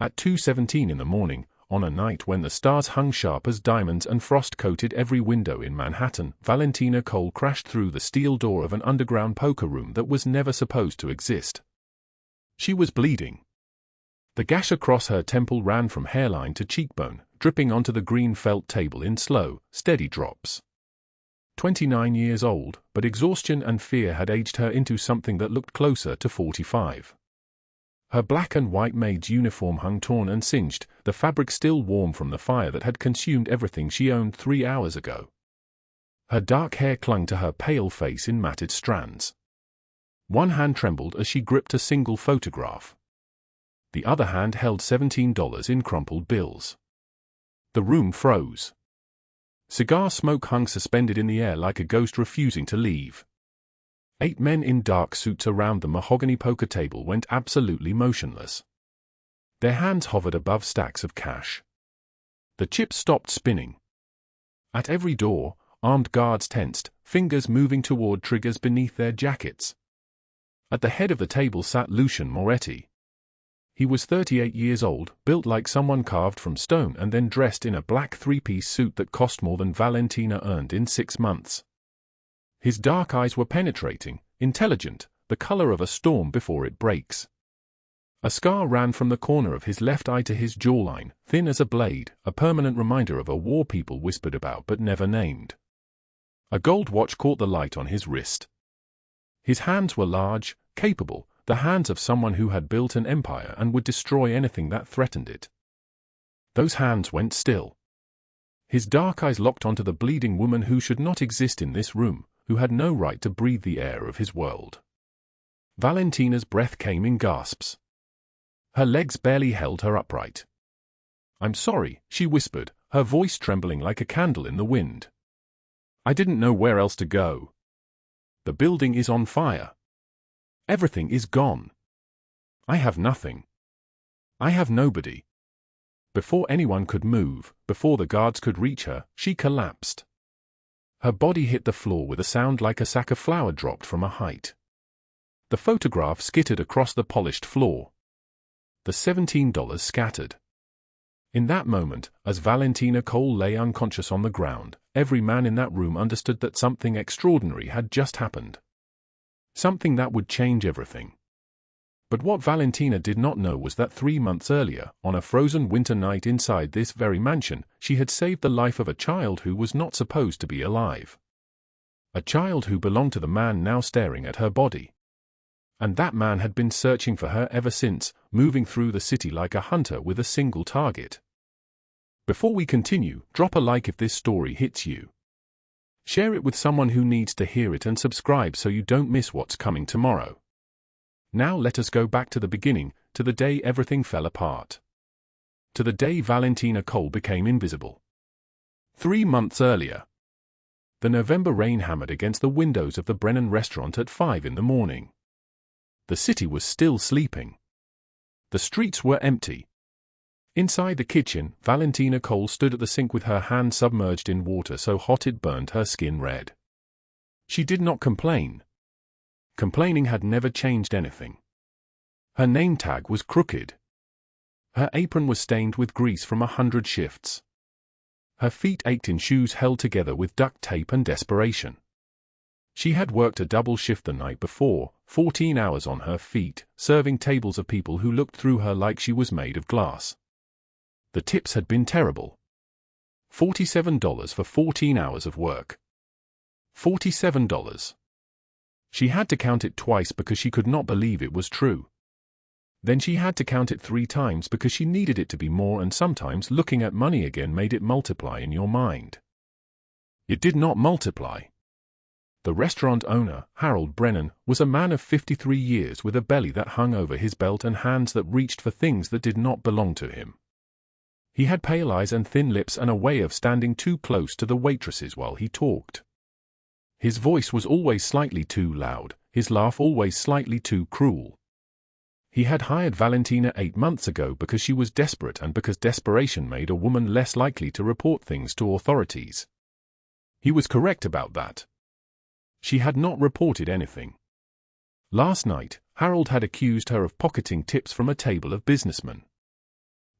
At 2:17 in the morning, on a night when the stars hung sharp as diamonds and frost coated every window in Manhattan, Valentina Cole crashed through the steel door of an underground poker room that was never supposed to exist. She was bleeding. The gash across her temple ran from hairline to cheekbone, dripping onto the green felt table in slow, steady drops. 29 years old, but exhaustion and fear had aged her into something that looked closer to 45. Her black and white maid's uniform hung torn and singed, the fabric still warm from the fire that had consumed everything she owned 3 hours ago. Her dark hair clung to her pale face in matted strands. One hand trembled as she gripped a single photograph. The other hand held $17 in crumpled bills. The room froze. Cigar smoke hung suspended in the air like a ghost refusing to leave. 8 men in dark suits around the mahogany poker table went absolutely motionless. Their hands hovered above stacks of cash. The chips stopped spinning. At every door, armed guards tensed, fingers moving toward triggers beneath their jackets. At the head of the table sat Lucian Moretti. He was 38 years old, built like someone carved from stone and then dressed in a black 3-piece suit that cost more than Valentina earned in 6 months. His dark eyes were penetrating, intelligent, the color of a storm before it breaks. A scar ran from the corner of his left eye to his jawline, thin as a blade, a permanent reminder of a war people whispered about but never named. A gold watch caught the light on his wrist. His hands were large, capable, the hands of someone who had built an empire and would destroy anything that threatened it. Those hands went still. His dark eyes locked onto the bleeding woman who should not exist in this room, who had no right to breathe the air of his world. Valentina's breath came in gasps. Her legs barely held her upright. "I'm sorry," she whispered, her voice trembling like a candle in the wind. "I didn't know where else to go. The building is on fire. Everything is gone. I have nothing. I have nobody." Before anyone could move, before the guards could reach her, she collapsed. Her body hit the floor with a sound like a sack of flour dropped from a height. The photograph skittered across the polished floor. The $17 scattered. In that moment, as Valentina Cole lay unconscious on the ground, every man in that room understood that something extraordinary had just happened. Something that would change everything. But what Valentina did not know was that 3 months earlier, on a frozen winter night inside this very mansion, she had saved the life of a child who was not supposed to be alive. A child who belonged to the man now staring at her body. And that man had been searching for her ever since, moving through the city like a hunter with a single target. Before we continue, drop a like if this story hits you. Share it with someone who needs to hear it and subscribe so you don't miss what's coming tomorrow. Now let us go back to the beginning, to the day everything fell apart. To the day Valentina Cole became invisible. 3 months earlier. The November rain hammered against the windows of the Brennan restaurant at 5 in the morning. The city was still sleeping. The streets were empty. Inside the kitchen, Valentina Cole stood at the sink with her hand submerged in water so hot it burned her skin red. She did not complain. Complaining had never changed anything. Her name tag was crooked. Her apron was stained with grease from 100 shifts. Her feet ached in shoes held together with duct tape and desperation. She had worked a double shift the night before, 14 hours on her feet, serving tables of people who looked through her like she was made of glass. The tips had been terrible. $47 for 14 hours of work. $47. She had to count it twice because she could not believe it was true. Then she had to count it 3 times because she needed it to be more, and sometimes looking at money again made it multiply in your mind. It did not multiply. The restaurant owner, Harold Brennan, was a man of 53 years with a belly that hung over his belt and hands that reached for things that did not belong to him. He had pale eyes and thin lips and a way of standing too close to the waitresses while he talked. His voice was always slightly too loud, his laugh always slightly too cruel. He had hired Valentina 8 months ago because she was desperate and because desperation made a woman less likely to report things to authorities. He was correct about that. She had not reported anything. Last night, Harold had accused her of pocketing tips from a table of businessmen.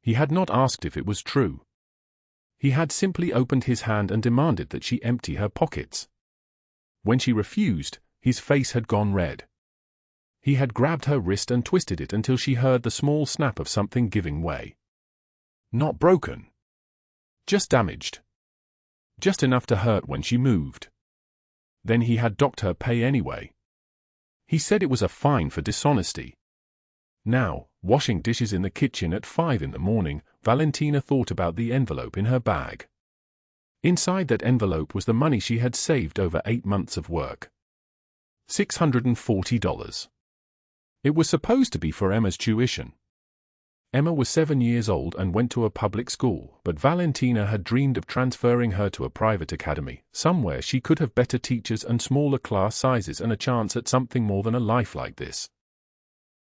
He had not asked if it was true. He had simply opened his hand and demanded that she empty her pockets. When she refused, his face had gone red. He had grabbed her wrist and twisted it until she heard the small snap of something giving way. Not broken. Just damaged. Just enough to hurt when she moved. Then he had docked her pay anyway. He said it was a fine for dishonesty. Now, washing dishes in the kitchen at 5 in the morning, Valentina thought about the envelope in her bag. Inside that envelope was the money she had saved over 8 months of work. $640. It was supposed to be for Emma's tuition. Emma was 7 years old and went to a public school, but Valentina had dreamed of transferring her to a private academy, somewhere she could have better teachers and smaller class sizes and a chance at something more than a life like this.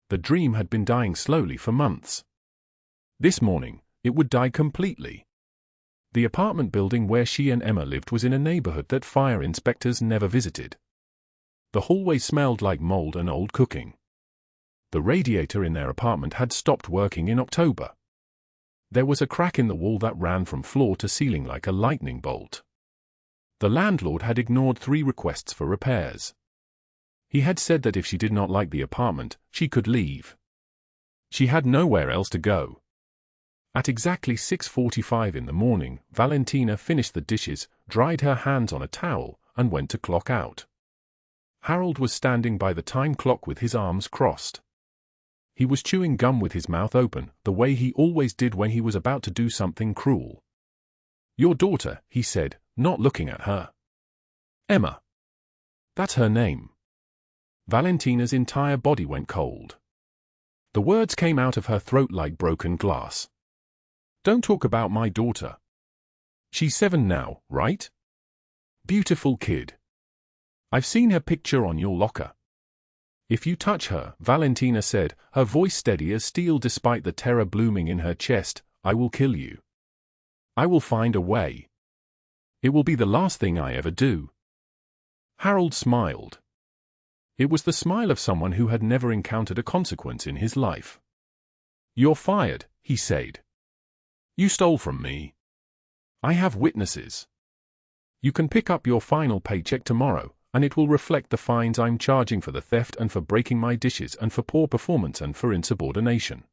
The dream had been dying slowly for months. This morning, it would die completely. The apartment building where she and Emma lived was in a neighborhood that fire inspectors never visited. The hallway smelled like mold and old cooking. The radiator in their apartment had stopped working in October. There was a crack in the wall that ran from floor to ceiling like a lightning bolt. The landlord had ignored 3 requests for repairs. He had said that if she did not like the apartment, she could leave. She had nowhere else to go. At exactly 6:45 in the morning, Valentina finished the dishes, dried her hands on a towel, and went to clock out. Harold was standing by the time clock with his arms crossed. He was chewing gum with his mouth open, the way he always did when he was about to do something cruel. "Your daughter," he said, not looking at her. "Emma. That's her name." Valentina's entire body went cold. The words came out of her throat like broken glass. "Don't talk about my daughter. She's 7 now, right? Beautiful kid. I've seen her picture on your locker. If you touch her," Valentina said, her voice steady as steel despite the terror blooming in her chest, "I will kill you. I will find a way. It will be the last thing I ever do." Harold smiled. It was the smile of someone who had never encountered a consequence in his life. "You're fired," he said. "You stole from me. I have witnesses. You can pick up your final paycheck tomorrow, and it will reflect the fines I'm charging for the theft and for breaking my dishes and for poor performance and for insubordination.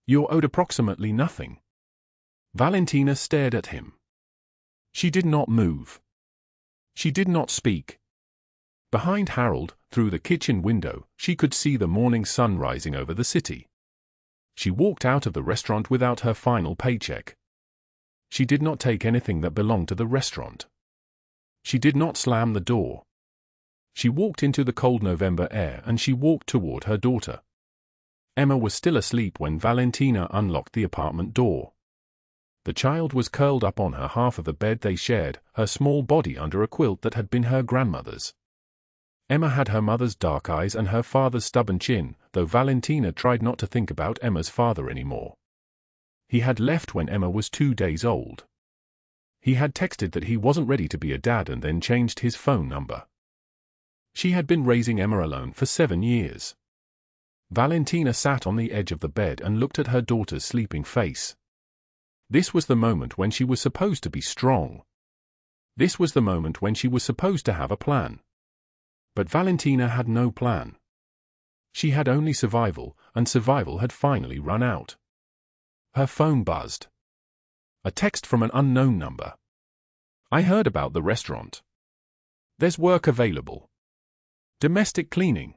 You're owed approximately nothing." Valentina stared at him. She did not move. She did not speak. Behind Harold, through the kitchen window, she could see the morning sun rising over the city. She walked out of the restaurant without her final paycheck. She did not take anything that belonged to the restaurant. She did not slam the door. She walked into the cold November air and she walked toward her daughter. Emma was still asleep when Valentina unlocked the apartment door. The child was curled up on her half of the bed they shared, her small body under a quilt that had been her grandmother's. Emma had her mother's dark eyes and her father's stubborn chin, though Valentina tried not to think about Emma's father anymore. He had left when Emma was 2 days old. He had texted that he wasn't ready to be a dad and then changed his phone number. She had been raising Emma alone for 7 years. Valentina sat on the edge of the bed and looked at her daughter's sleeping face. This was the moment when she was supposed to be strong. This was the moment when she was supposed to have a plan. But Valentina had no plan. She had only survival, and survival had finally run out. Her phone buzzed. A text from an unknown number. "I heard about the restaurant. There's work available. Domestic cleaning.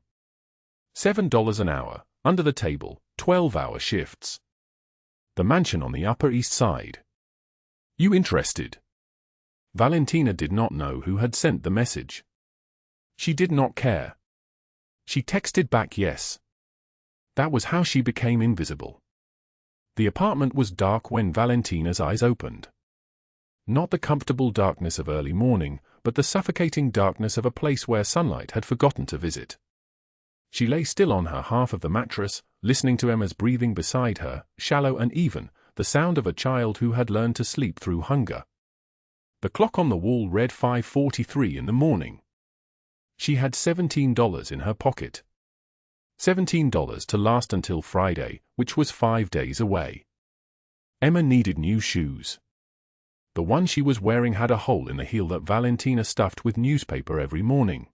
$7 an hour, under the table, 12-hour shifts. The mansion on the Upper East Side. You interested?" Valentina did not know who had sent the message. She did not care. She texted back yes. That was how she became invisible. The apartment was dark when Valentina's eyes opened. Not the comfortable darkness of early morning, but the suffocating darkness of a place where sunlight had forgotten to visit. She lay still on her half of the mattress, listening to Emma's breathing beside her, shallow and even, the sound of a child who had learned to sleep through hunger. The clock on the wall read 5:43 in the morning. She had $17 in her pocket. $17 to last until Friday, which was 5 days away. Emma needed new shoes. The one she was wearing had a hole in the heel that Valentina stuffed with newspaper every morning.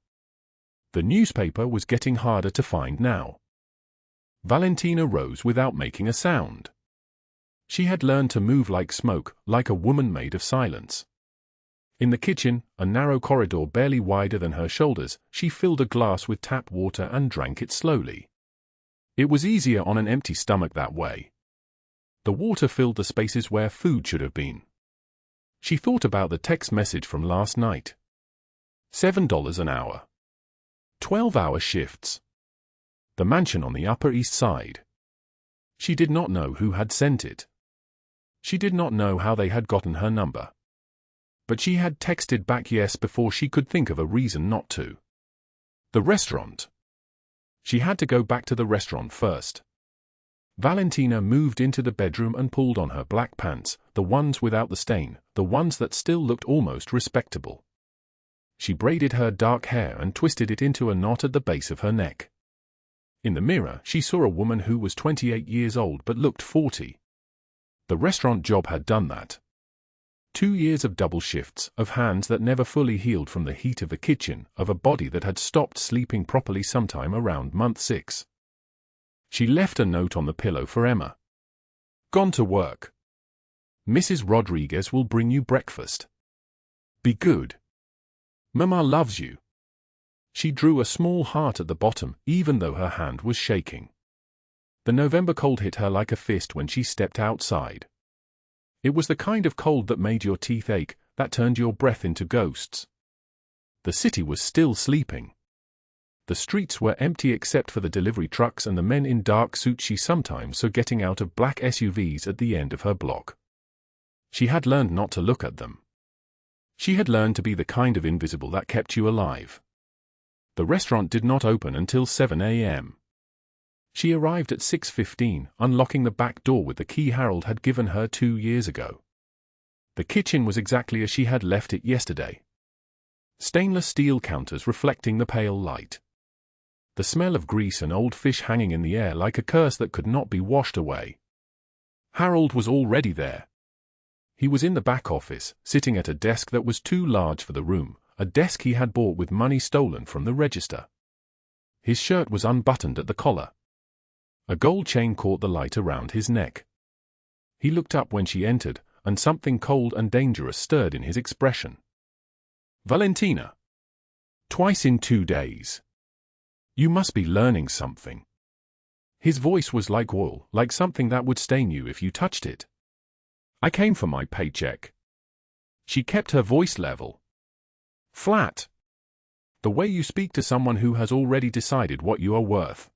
The newspaper was getting harder to find now. Valentina rose without making a sound. She had learned to move like smoke, like a woman made of silence. In the kitchen, a narrow corridor barely wider than her shoulders, she filled a glass with tap water and drank it slowly. It was easier on an empty stomach that way. The water filled the spaces where food should have been. She thought about the text message from last night. $7 an hour. 12-hour shifts. The mansion on the Upper East Side. She did not know who had sent it. She did not know how they had gotten her number. But she had texted back yes before she could think of a reason not to. The restaurant. She had to go back to the restaurant first. Valentina moved into the bedroom and pulled on her black pants, the ones without the stain, the ones that still looked almost respectable. She braided her dark hair and twisted it into a knot at the base of her neck. In the mirror, she saw a woman who was 28 years old but looked 40. The restaurant job had done that. 2 years of double shifts, of hands that never fully healed from the heat of the kitchen, of a body that had stopped sleeping properly sometime around month 6. She left a note on the pillow for Emma. Gone to work. Mrs. Rodriguez will bring you breakfast. Be good. Mama loves you. She drew a small heart at the bottom, even though her hand was shaking. The November cold hit her like a fist when she stepped outside. It was the kind of cold that made your teeth ache, that turned your breath into ghosts. The city was still sleeping. The streets were empty except for the delivery trucks and the men in dark suits she sometimes saw getting out of black SUVs at the end of her block. She had learned not to look at them. She had learned to be the kind of invisible that kept you alive. The restaurant did not open until 7 a.m. She arrived at 6:15, unlocking the back door with the key Harold had given her 2 years ago. The kitchen was exactly as she had left it yesterday. Stainless steel counters reflecting the pale light. The smell of grease and old fish hanging in the air like a curse that could not be washed away. Harold was already there. He was in the back office, sitting at a desk that was too large for the room, a desk he had bought with money stolen from the register. His shirt was unbuttoned at the collar. A gold chain caught the light around his neck. He looked up when she entered, and something cold and dangerous stirred in his expression. Valentina. Twice in 2 days. You must be learning something. His voice was like oil, like something that would stain you if you touched it. I came for my paycheck. She kept her voice level. Flat. The way you speak to someone who has already decided what you are worth.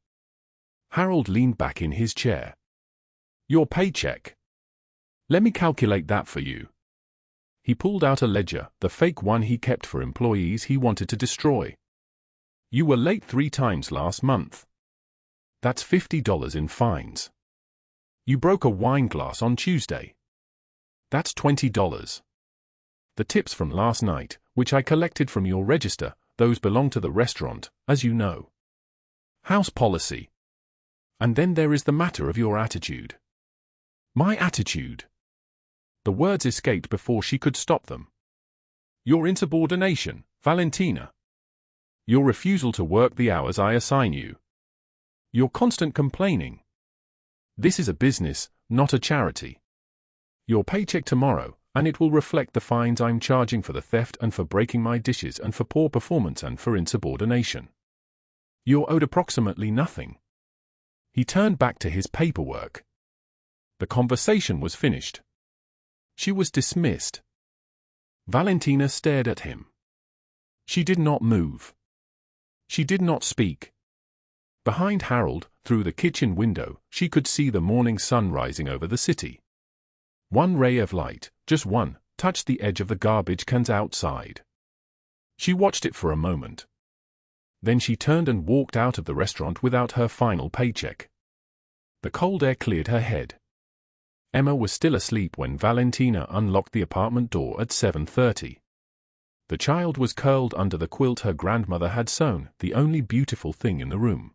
Harold leaned back in his chair. Your paycheck. Let me calculate that for you. He pulled out a ledger, the fake one he kept for employees he wanted to destroy. You were late 3 times last month. That's $50 in fines. You broke a wine glass on Tuesday. That's $20. The tips from last night, which I collected from your register, those belong to the restaurant, as you know. House policy. And then there is the matter of your attitude. My attitude. The words escaped before she could stop them. Your insubordination, Valentina. Your refusal to work the hours I assign you. Your constant complaining. This is a business, not a charity. Your paycheck tomorrow, and it will reflect the fines I'm charging for the theft and for breaking my dishes and for poor performance and for insubordination. You're owed approximately nothing. He turned back to his paperwork. The conversation was finished. She was dismissed. Valentina stared at him. She did not move. She did not speak. Behind Harold, through the kitchen window, she could see the morning sun rising over the city. One ray of light, just one, touched the edge of the garbage cans outside. She watched it for a moment. Then she turned and walked out of the restaurant without her final paycheck. The cold air cleared her head. Emma was still asleep when Valentina unlocked the apartment door at 7:30. The child was curled under the quilt her grandmother had sewn, the only beautiful thing in the room.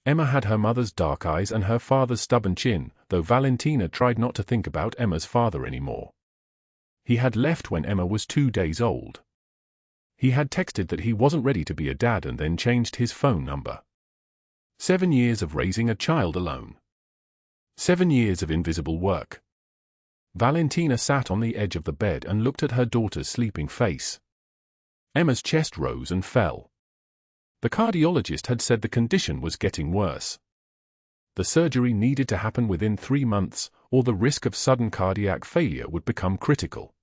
Emma had her mother's dark eyes and her father's stubborn chin, though Valentina tried not to think about Emma's father anymore. He had left when Emma was 2 days old. He had texted that he wasn't ready to be a dad and then changed his phone number. 7 years of raising a child alone. 7 years of invisible work. Valentina sat on the edge of the bed and looked at her daughter's sleeping face. Emma's chest rose and fell. The cardiologist had said the condition was getting worse. The surgery needed to happen within 3 months, or the risk of sudden cardiac failure would become critical.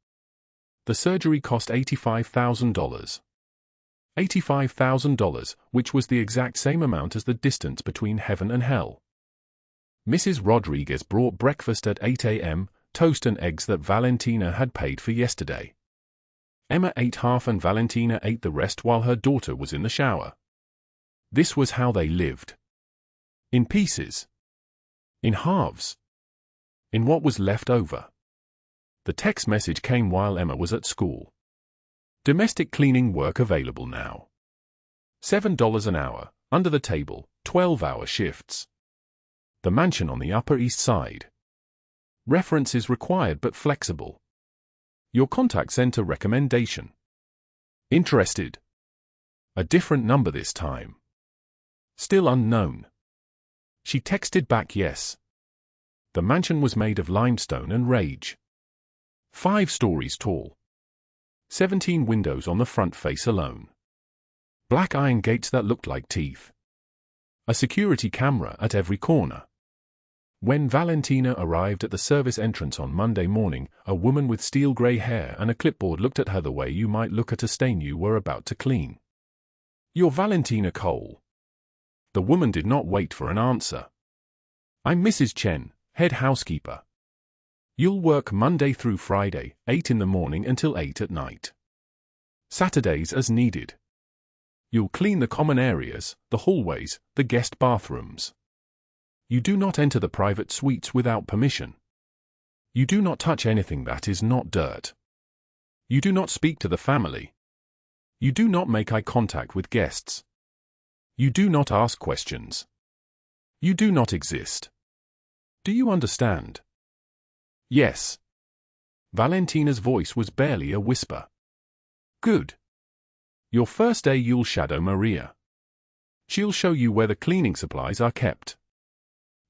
The surgery cost $85,000. $85,000, which was the exact same amount as the distance between heaven and hell. Mrs. Rodriguez brought breakfast at 8 a.m., toast and eggs that Valentina had paid for yesterday. Emma ate half and Valentina ate the rest while her daughter was in the shower. This was how they lived. In pieces. In halves. In what was left over. The text message came while Emma was at school. Domestic cleaning work available now. $7 an hour, under the table, 12-hour shifts. The mansion on the Upper East Side. References required but flexible. Your contact center recommendation. Interested? A different number this time. Still unknown. She texted back yes. The mansion was made of limestone and rage. 5 stories tall. 17 windows on the front face alone. Black iron gates that looked like teeth. A security camera at every corner. When Valentina arrived at the service entrance on Monday morning, a woman with steel grey hair and a clipboard looked at her the way you might look at a stain you were about to clean. "You're Valentina Cole." The woman did not wait for an answer. "I'm Mrs. Chen, head housekeeper. You'll work Monday through Friday, 8 in the morning until 8 at night. Saturdays as needed. You'll clean the common areas, the hallways, the guest bathrooms. You do not enter the private suites without permission. You do not touch anything that is not dirt. You do not speak to the family. You do not make eye contact with guests. You do not ask questions. You do not exist. Do you understand?" "Yes." Valentina's voice was barely a whisper. "Good. Your first day you'll shadow Maria. She'll show you where the cleaning supplies are kept.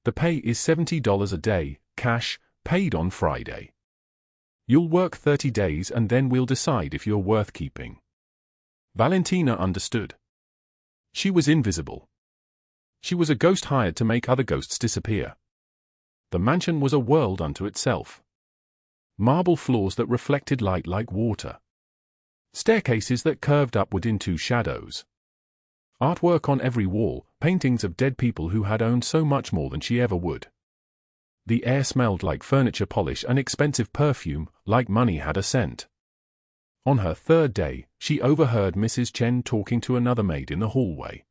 The pay is $70 a day, cash, paid on Friday. You'll work 30 days and then we'll decide if you're worth keeping." Valentina understood. She was invisible. She was a ghost hired to make other ghosts disappear. The mansion was a world unto itself. Marble floors that reflected light like water. Staircases that curved upward into shadows. Artwork on every wall, paintings of dead people who had owned so much more than she ever would. The air smelled like furniture polish and expensive perfume, like money had a scent. On her 3rd day, she overheard Mrs. Chen talking to another maid in the hallway.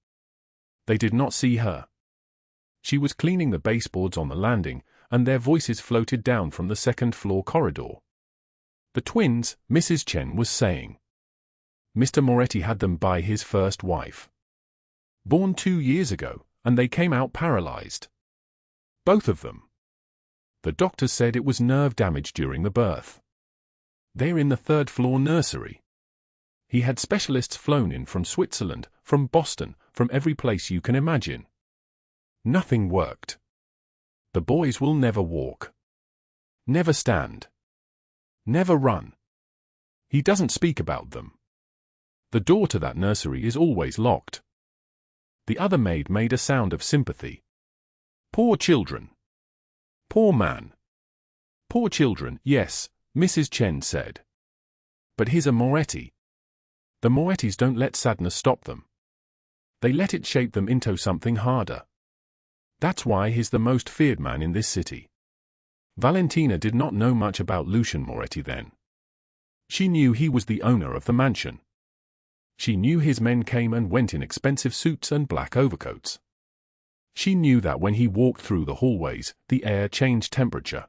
They did not see her. She was cleaning the baseboards on the landing, and their voices floated down from the 2nd-floor corridor. "The twins," Mrs. Chen was saying. "Mr. Moretti had them by his first wife. Born 2 years ago, and they came out paralyzed. Both of them. The doctors said it was nerve damage during the birth. They're in the 3rd-floor nursery." He had specialists flown in from Switzerland, from Boston, from every place you can imagine. Nothing worked. The boys will never walk. Never stand. Never run. He doesn't speak about them. The door to that nursery is always locked. The other maid made a sound of sympathy. "Poor children. Poor man." "Poor children, yes," Mrs. Chen said. "But he's a Moretti. The Morettis don't let sadness stop them. They let it shape them into something harder. That's why he's the most feared man in this city." Valentina did not know much about Lucian Moretti then. She knew he was the owner of the mansion. She knew his men came and went in expensive suits and black overcoats. She knew that when he walked through the hallways, the air changed temperature.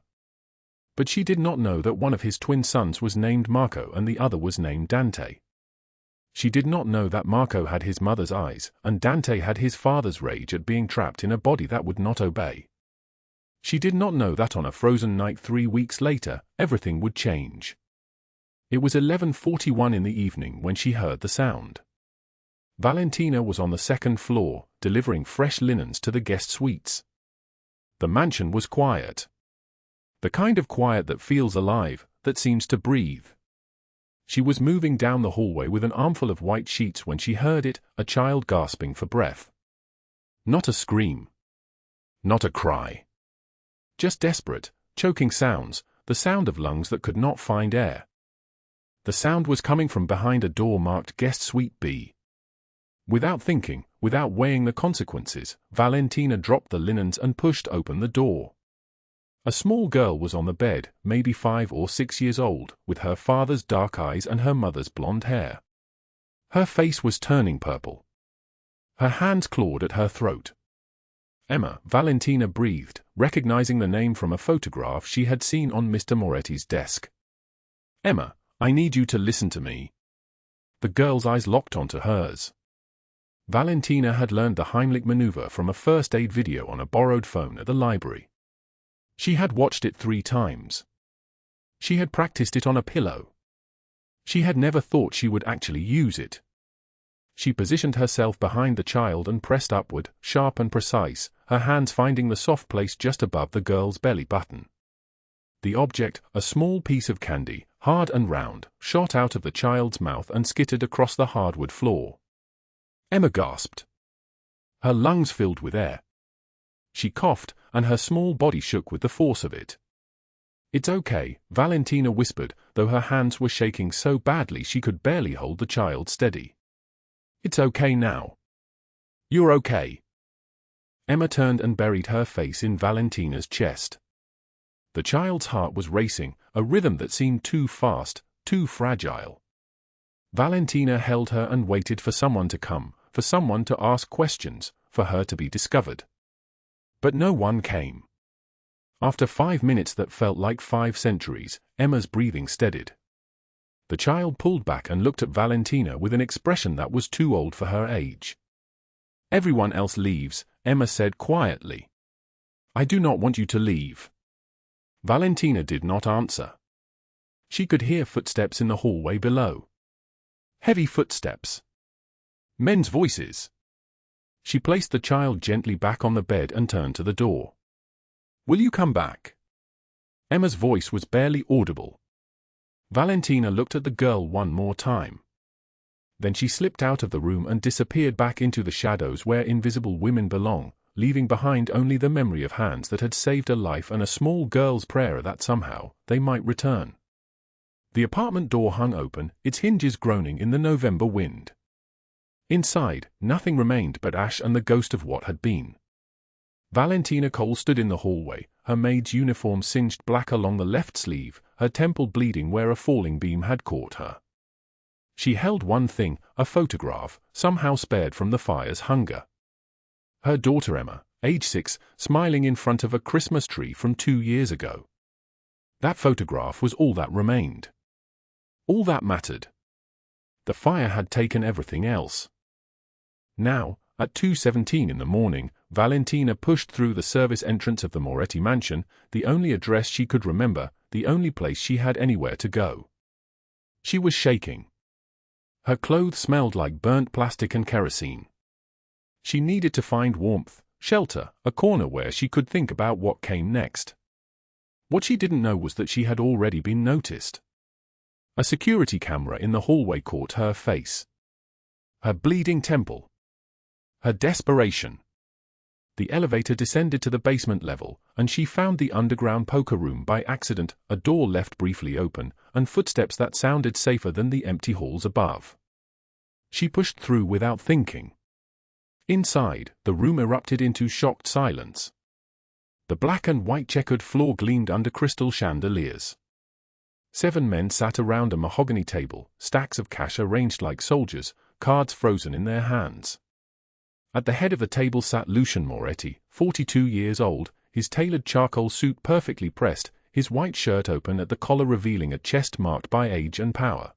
But she did not know that one of his twin sons was named Marco and the other was named Dante. She did not know that Marco had his mother's eyes, and Dante had his father's rage at being trapped in a body that would not obey. She did not know that on a frozen night 3 weeks later, everything would change. It was 11:41 in the evening when she heard the sound. Valentina was on the second floor, delivering fresh linens to the guest suites. The mansion was quiet. The kind of quiet that feels alive, that seems to breathe. She was moving down the hallway with an armful of white sheets when she heard it, a child gasping for breath. Not a scream. Not a cry. Just desperate, choking sounds, the sound of lungs that could not find air. The sound was coming from behind a door marked Guest Suite B. Without thinking, without weighing the consequences, Valentina dropped the linens and pushed open the door. A small girl was on the bed, maybe 5 or 6 years old, with her father's dark eyes and her mother's blonde hair. Her face was turning purple. Her hands clawed at her throat. Emma, Valentina breathed, recognizing the name from a photograph she had seen on Mr. Moretti's desk. Emma, I need you to listen to me. The girl's eyes locked onto hers. Valentina had learned the Heimlich maneuver from a first aid video on a borrowed phone at the library. She had watched it 3 times. She had practiced it on a pillow. She had never thought she would actually use it. She positioned herself behind the child and pressed upward, sharp and precise, her hands finding the soft place just above the girl's belly button. The object, a small piece of candy, hard and round, shot out of the child's mouth and skittered across the hardwood floor. Emma gasped. Her lungs filled with air. She coughed, and her small body shook with the force of it. It's okay, Valentina whispered, though her hands were shaking so badly she could barely hold the child steady. It's okay now. You're okay. Emma turned and buried her face in Valentina's chest. The child's heart was racing, a rhythm that seemed too fast, too fragile. Valentina held her and waited for someone to come, for someone to ask questions, for her to be discovered. But no one came. After 5 minutes that felt like 5 centuries, Emma's breathing steadied. The child pulled back and looked at Valentina with an expression that was too old for her age. Everyone else leaves, Emma said quietly. I do not want you to leave. Valentina did not answer. She could hear footsteps in the hallway below. Heavy footsteps. Men's voices. She placed the child gently back on the bed and turned to the door. Will you come back? Emma's voice was barely audible. Valentina looked at the girl one more time. Then she slipped out of the room and disappeared back into the shadows where invisible women belong, leaving behind only the memory of hands that had saved a life and a small girl's prayer that somehow they might return. The apartment door hung open, its hinges groaning in the November wind. Inside, nothing remained but ash and the ghost of what had been. Valentina Cole stood in the hallway, her maid's uniform singed black along the left sleeve, her temple bleeding where a falling beam had caught her. She held one thing, a photograph, somehow spared from the fire's hunger. Her daughter Emma, age 6, smiling in front of a Christmas tree from 2 years ago. That photograph was all that remained. All that mattered. The fire had taken everything else. Now, at 2:17 in the morning, Valentina pushed through the service entrance of the Moretti mansion, the only address she could remember, the only place she had anywhere to go. She was shaking. Her clothes smelled like burnt plastic and kerosene. She needed to find warmth, shelter, a corner where she could think about what came next. What she didn't know was that she had already been noticed. A security camera in the hallway caught her face. Her bleeding temple. Her desperation. The elevator descended to the basement level, and she found the underground poker room by accident, a door left briefly open, and footsteps that sounded safer than the empty halls above. She pushed through without thinking. Inside, the room erupted into shocked silence. The black and white checkered floor gleamed under crystal chandeliers. 7 men sat around a mahogany table, stacks of cash arranged like soldiers, cards frozen in their hands. At the head of the table sat Lucian Moretti, 42 years old, his tailored charcoal suit perfectly pressed, his white shirt open at the collar revealing a chest marked by age and power.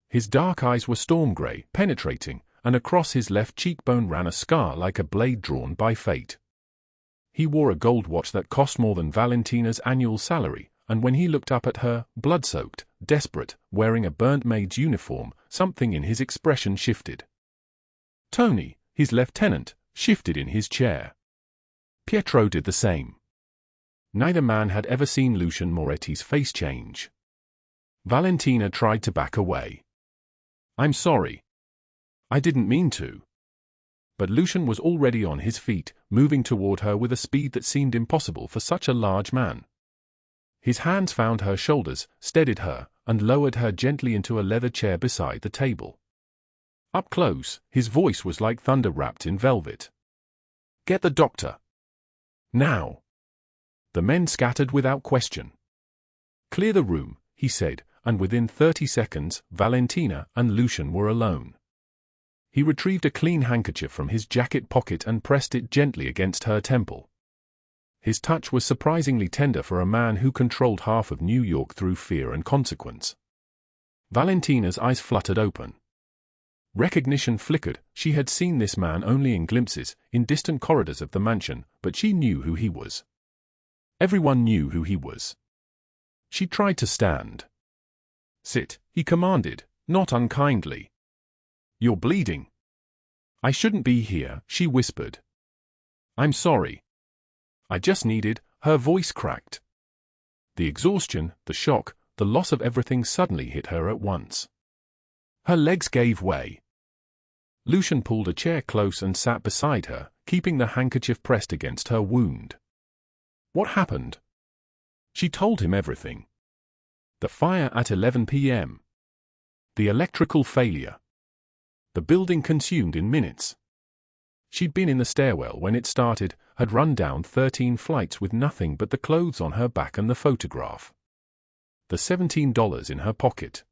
His dark eyes were storm grey, penetrating, and across his left cheekbone ran a scar like a blade drawn by fate. He wore a gold watch that cost more than Valentina's annual salary, and when he looked up at her, blood-soaked, desperate, wearing a burnt maid's uniform, something in his expression shifted. Tony, his lieutenant, shifted in his chair. Pietro did the same. Neither man had ever seen Lucian Moretti's face change. Valentina tried to back away. "I'm sorry. I didn't mean to." But Lucian was already on his feet, moving toward her with a speed that seemed impossible for such a large man. His hands found her shoulders, steadied her, and lowered her gently into a leather chair beside the table. Up close, his voice was like thunder wrapped in velvet. "Get the doctor. Now." The men scattered without question. "Clear the room," he said, and within 30 seconds, Valentina and Lucian were alone. He retrieved a clean handkerchief from his jacket pocket and pressed it gently against her temple. His touch was surprisingly tender for a man who controlled half of New York through fear and consequence. Valentina's eyes fluttered open. Recognition flickered. She had seen this man only in glimpses, in distant corridors of the mansion, but she knew who he was. Everyone knew who he was. She tried to stand. "Sit," he commanded, not unkindly. "You're bleeding." "I shouldn't be here," she whispered. "I'm sorry. I just needed," her voice cracked. The exhaustion, the shock, the loss of everything suddenly hit her at once. Her legs gave way. Lucian pulled a chair close and sat beside her, keeping the handkerchief pressed against her wound. "What happened?" She told him everything. The fire at 11 p.m. The electrical failure. The building consumed in minutes. She'd been in the stairwell when it started, had run down 13 flights with nothing but the clothes on her back and the photograph. The $17 in her pocket.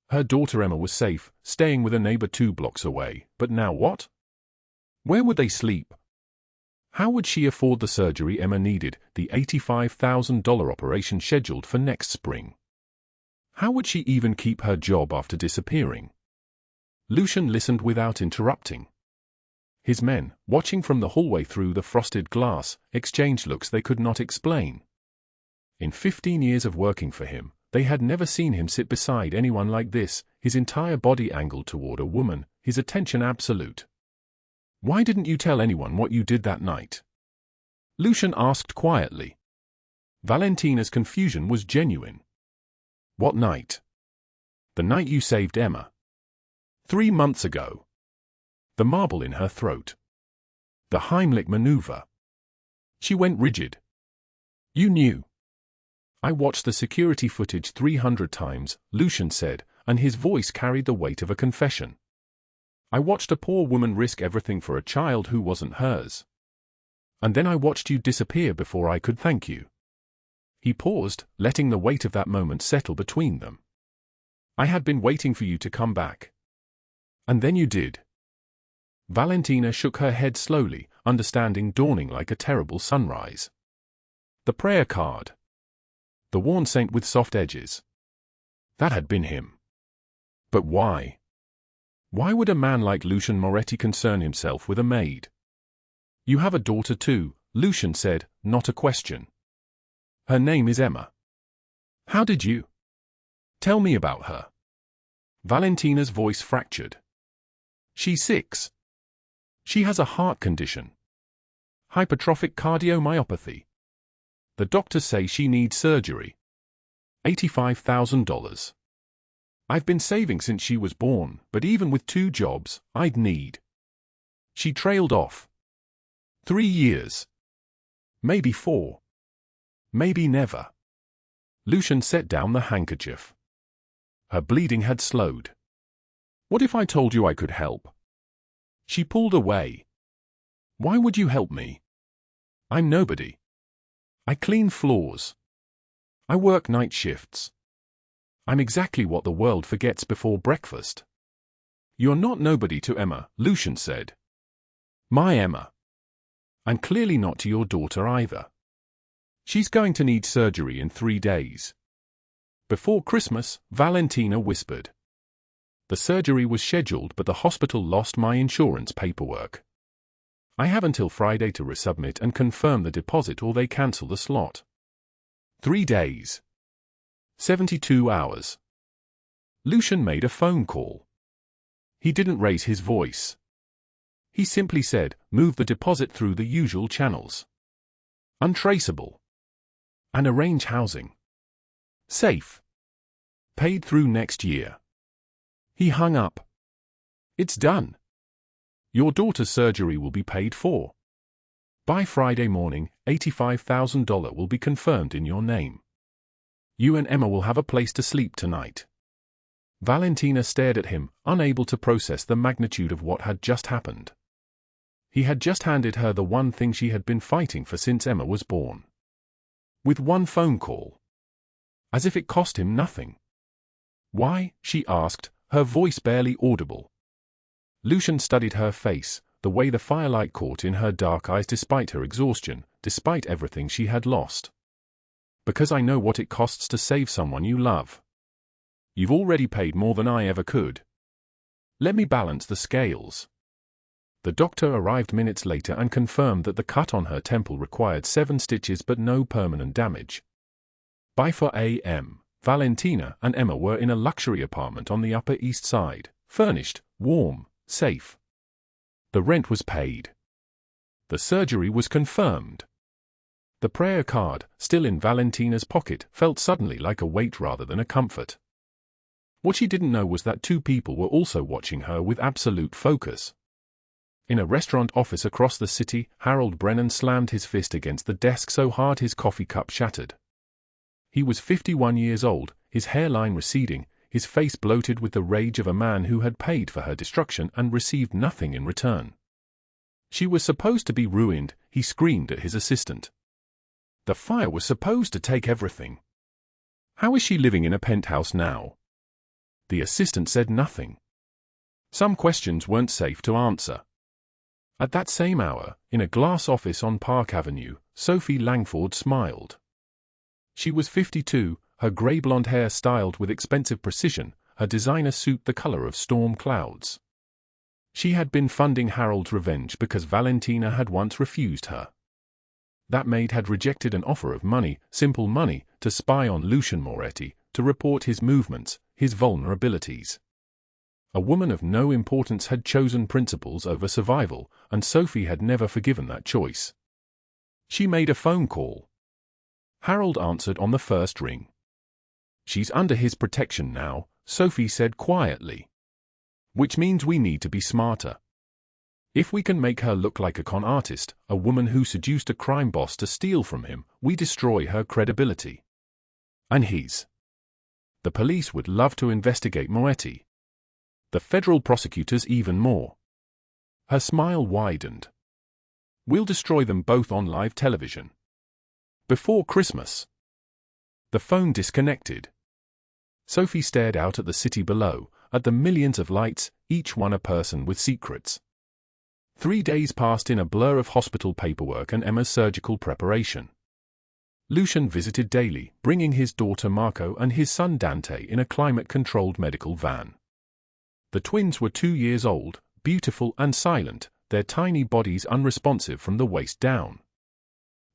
Her daughter Emma was safe, staying with a neighbor 2 blocks away, but now what? Where would they sleep? How would she afford the surgery Emma needed, the $85,000 operation scheduled for next spring? How would she even keep her job after disappearing? Lucian listened without interrupting. His men, watching from the hallway through the frosted glass, exchanged looks they could not explain. In 15 years of working for him, they had never seen him sit beside anyone like this, his entire body angled toward a woman, his attention absolute. "Why didn't you tell anyone what you did that night?" Lucian asked quietly. Valentina's confusion was genuine. "What night?" "The night you saved Emma. 3 months ago." The marble in her throat. The Heimlich maneuver. She went rigid. "You knew." "I watched the security footage 300 times, Lucian said, and his voice carried the weight of a confession. "I watched a poor woman risk everything for a child who wasn't hers. And then I watched you disappear before I could thank you." He paused, letting the weight of that moment settle between them. "I had been waiting for you to come back. And then you did." Valentina shook her head slowly, understanding dawning like a terrible sunrise. The prayer card. The worn saint with soft edges. That had been him. But why? Why would a man like Lucian Moretti concern himself with a maid? "You have a daughter too," Lucian said, not a question. "Her name is Emma." "How did you?" "Tell me about her." Valentina's voice fractured. "She's 6. She has a heart condition. Hypertrophic cardiomyopathy. The doctors say she needs surgery. $85,000. I've been saving since she was born, but even with 2 jobs, I'd need." She trailed off. 3 years. Maybe 4. Maybe never. Lucian set down the handkerchief. Her bleeding had slowed. "What if I told you I could help?" She pulled away. "Why would you help me? I'm nobody. I clean floors. I work night shifts. I'm exactly what the world forgets before breakfast." "You're not nobody to Emma," Lucian said. "My Emma. And clearly not to your daughter either. She's going to need surgery in 3 days." "Before Christmas," Valentina whispered. "The surgery was scheduled but the hospital lost my insurance paperwork." I have until Friday to resubmit and confirm the deposit or they cancel the slot. 3 days. 72 hours. Lucian made a phone call. He didn't raise his voice. He simply said, move the deposit through the usual channels. Untraceable. And arrange housing. Safe. Paid through next year. He hung up. It's done. Your daughter's surgery will be paid for. By Friday morning, $85,000 will be confirmed in your name. You and Emma will have a place to sleep tonight. Valentina stared at him, unable to process the magnitude of what had just happened. He had just handed her the one thing she had been fighting for since Emma was born. With one phone call. As if it cost him nothing. Why? She asked, her voice barely audible. Lucian studied her face, the way the firelight caught in her dark eyes despite her exhaustion, despite everything she had lost. Because I know what it costs to save someone you love. You've already paid more than I ever could. Let me balance the scales. The doctor arrived minutes later and confirmed that the cut on her temple required 7 stitches but no permanent damage. By 4 a.m., Valentina and Emma were in a luxury apartment on the Upper East Side, furnished, warm, safe. The rent was paid. The surgery was confirmed. The prayer card, still in Valentina's pocket, felt suddenly like a weight rather than a comfort. What she didn't know was that 2 people were also watching her with absolute focus. In a restaurant office across the city, Harold Brennan slammed his fist against the desk so hard his coffee cup shattered. He was 51 years old, his hairline receding, his face bloated with the rage of a man who had paid for her destruction and received nothing in return. She was supposed to be ruined, he screamed at his assistant. The fire was supposed to take everything. How is she living in a penthouse now? The assistant said nothing. Some questions weren't safe to answer. At that same hour, in a glass office on Park Avenue, Sophie Langford smiled. She was 52, her grey blonde hair styled with expensive precision, her designer suit the color of storm clouds. She had been funding Harold's revenge because Valentina had once refused her. That maid had rejected an offer of money, simple money, to spy on Lucian Moretti, to report his movements, his vulnerabilities. A woman of no importance had chosen principles over survival, and Sophie had never forgiven that choice. She made a phone call. Harold answered on the first ring. She's under his protection now, Sophie said quietly. Which means we need to be smarter. If we can make her look like a con artist, a woman who seduced a crime boss to steal from him, we destroy her credibility. And his. The police would love to investigate Moretti. The federal prosecutors even more. Her smile widened. We'll destroy them both on live television. Before Christmas. The phone disconnected. Sophie stared out at the city below, at the millions of lights, each one a person with secrets. 3 days passed in a blur of hospital paperwork and Emma's surgical preparation. Lucian visited daily, bringing his daughter Marco and his son Dante in a climate-controlled medical van. The twins were 2 years old, beautiful and silent, their tiny bodies unresponsive from the waist down.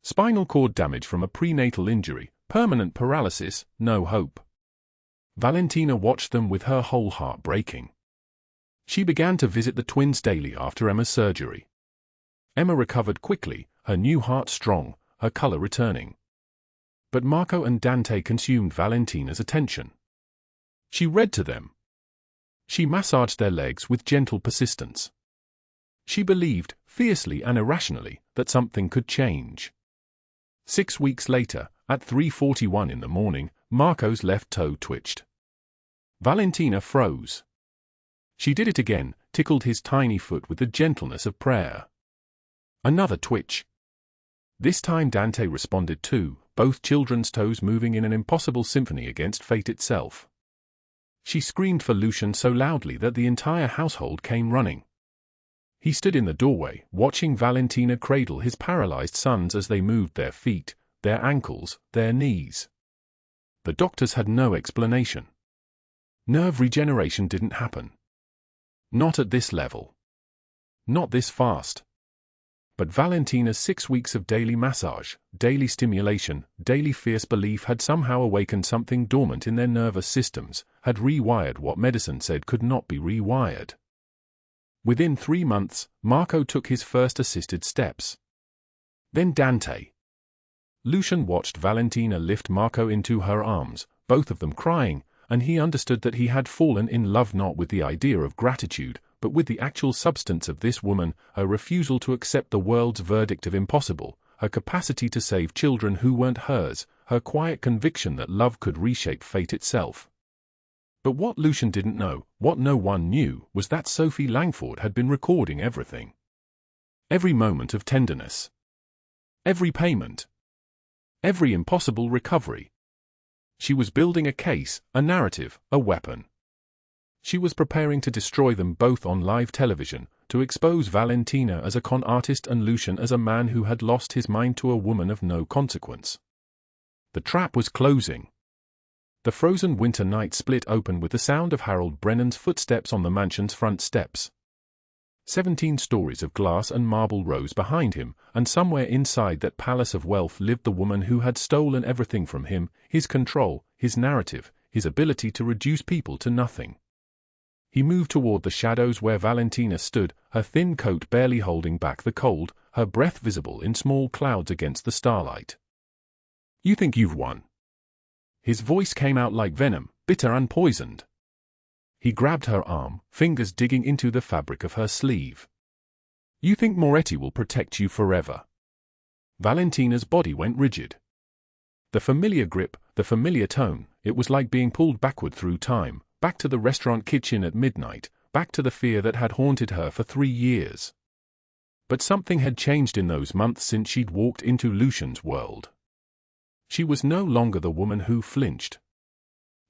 Spinal cord damage from a prenatal injury, permanent paralysis, no hope. Valentina watched them with her whole heart breaking. She began to visit the twins daily after Emma's surgery. Emma recovered quickly, her new heart strong, her color returning. But Marco and Dante consumed Valentina's attention. She read to them. She massaged their legs with gentle persistence. She believed, fiercely and irrationally, that something could change. 6 weeks later, at 3:41 in the morning, Marco's left toe twitched. Valentina froze. She did it again, tickled his tiny foot with the gentleness of prayer. Another twitch. This time Dante responded too, both children's toes moving in an impossible symphony against fate itself. She screamed for Lucian so loudly that the entire household came running. He stood in the doorway, watching Valentina cradle his paralyzed sons as they moved their feet, their ankles, their knees. The doctors had no explanation. Nerve regeneration didn't happen. Not at this level. Not this fast. But Valentina's 6 weeks of daily massage, daily stimulation, daily fierce belief had somehow awakened something dormant in their nervous systems, had rewired what medicine said could not be rewired. Within 3 months, Marco took his first assisted steps. Then Dante. Lucian watched Valentina lift Marco into her arms, both of them crying, and he understood that he had fallen in love not with the idea of gratitude, but with the actual substance of this woman, her refusal to accept the world's verdict of impossible, her capacity to save children who weren't hers, her quiet conviction that love could reshape fate itself. But what Lucian didn't know, what no one knew, was that Sophie Langford had been recording everything. Every moment of tenderness. Every payment. Every impossible recovery. She was building a case, a narrative, a weapon. She was preparing to destroy them both on live television, to expose Valentina as a con artist and Lucian as a man who had lost his mind to a woman of no consequence. The trap was closing. The frozen winter night split open with the sound of Harold Brennan's footsteps on the mansion's front steps. 17 stories of glass and marble rose behind him, and somewhere inside that palace of wealth lived the woman who had stolen everything from him, his control, his narrative, his ability to reduce people to nothing. He moved toward the shadows where Valentina stood, her thin coat barely holding back the cold, her breath visible in small clouds against the starlight. "You think you've won?" His voice came out like venom, bitter and poisoned. He grabbed her arm, fingers digging into the fabric of her sleeve. "You think Moretti will protect you forever?" Valentina's body went rigid. The familiar grip, the familiar tone, it was like being pulled backward through time, back to the restaurant kitchen at midnight, back to the fear that had haunted her for 3 years. But something had changed in those months since she'd walked into Lucian's world. She was no longer the woman who flinched.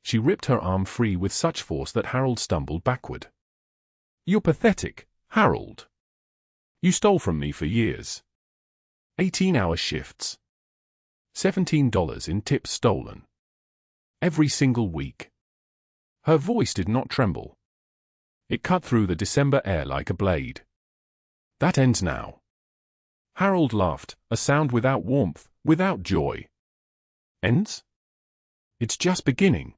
She ripped her arm free with such force that Harold stumbled backward. "You're pathetic, Harold. You stole from me for years. 18-hour shifts. $17 in tips stolen. Every single week." Her voice did not tremble. It cut through the December air like a blade. "That ends now." Harold laughed, a sound without warmth, without joy. "Ends? It's just beginning.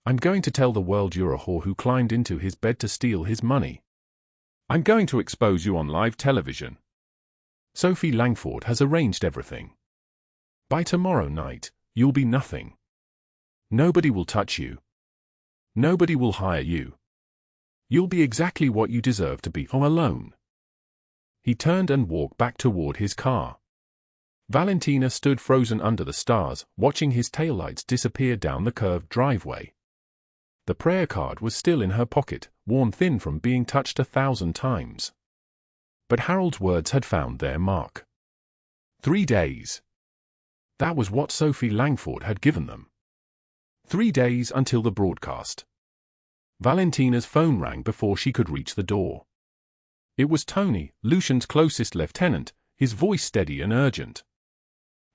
I'm going to tell the world you're a whore who climbed into his bed to steal his money. I'm going to expose you on live television. Sophie Langford has arranged everything. By tomorrow night, you'll be nothing. Nobody will touch you. Nobody will hire you. You'll be exactly what you deserve to be, all alone." He turned and walked back toward his car. Valentina stood frozen under the stars, watching his taillights disappear down the curved driveway. The prayer card was still in her pocket, worn thin from being touched 1,000 times. But Harold's words had found their mark. 3 days. That was what Sophie Langford had given them. 3 days until the broadcast. Valentina's phone rang before she could reach the door. It was Tony, Lucian's closest lieutenant, his voice steady and urgent.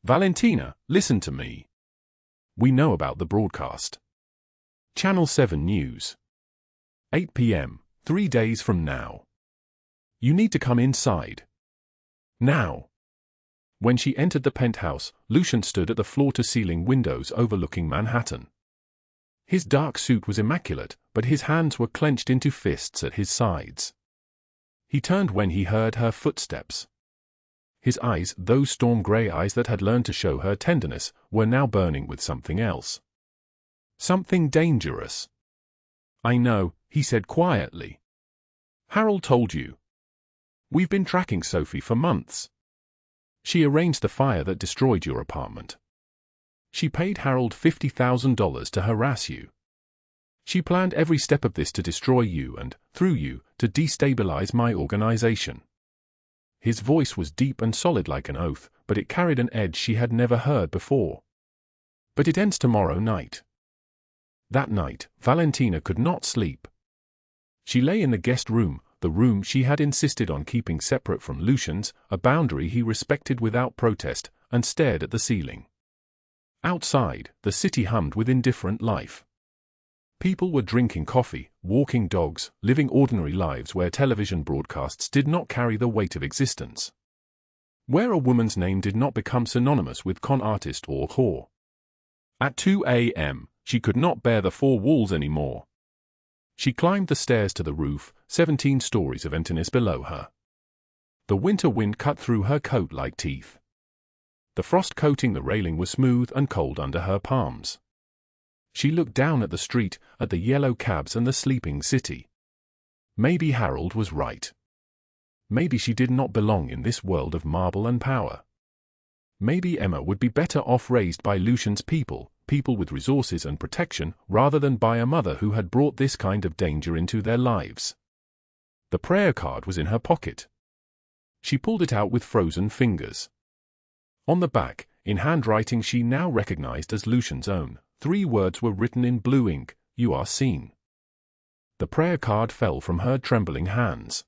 "Valentina, listen to me. We know about the broadcast. Channel 7 News. 8 p.m., 3 days from now. You need to come inside. Now." When she entered the penthouse, Lucian stood at the floor-to-ceiling windows overlooking Manhattan. His dark suit was immaculate, but his hands were clenched into fists at his sides. He turned when he heard her footsteps. His eyes, those storm-gray eyes that had learned to show her tenderness, were now burning with something else. Something dangerous. "I know," he said quietly. "Harold told you. We've been tracking Sophie for months. She arranged the fire that destroyed your apartment. She paid Harold $50,000 to harass you. She planned every step of this to destroy you and, through you, to destabilize my organization." His voice was deep and solid like an oath, but it carried an edge she had never heard before. "But it ends tomorrow night." That night, Valentina could not sleep. She lay in the guest room, the room she had insisted on keeping separate from Lucian's, a boundary he respected without protest, and stared at the ceiling. Outside, the city hummed with indifferent life. People were drinking coffee, walking dogs, living ordinary lives where television broadcasts did not carry the weight of existence. where a woman's name did not become synonymous with con artist or whore. At 2 a.m., she could not bear the four walls anymore. She climbed the stairs to the roof, 17 stories of emptiness below her. The winter wind cut through her coat like teeth. The frost coating the railing was smooth and cold under her palms. She looked down at the street, at the yellow cabs and the sleeping city. Maybe Harold was right. Maybe she did not belong in this world of marble and power. Maybe Emma would be better off raised by Lucian's people with resources and protection, rather than by a mother who had brought this kind of danger into their lives. The prayer card was in her pocket. She pulled it out with frozen fingers. On the back, in handwriting she now recognized as Lucian's own, 3 words were written in blue ink: "You are seen." The prayer card fell from her trembling hands.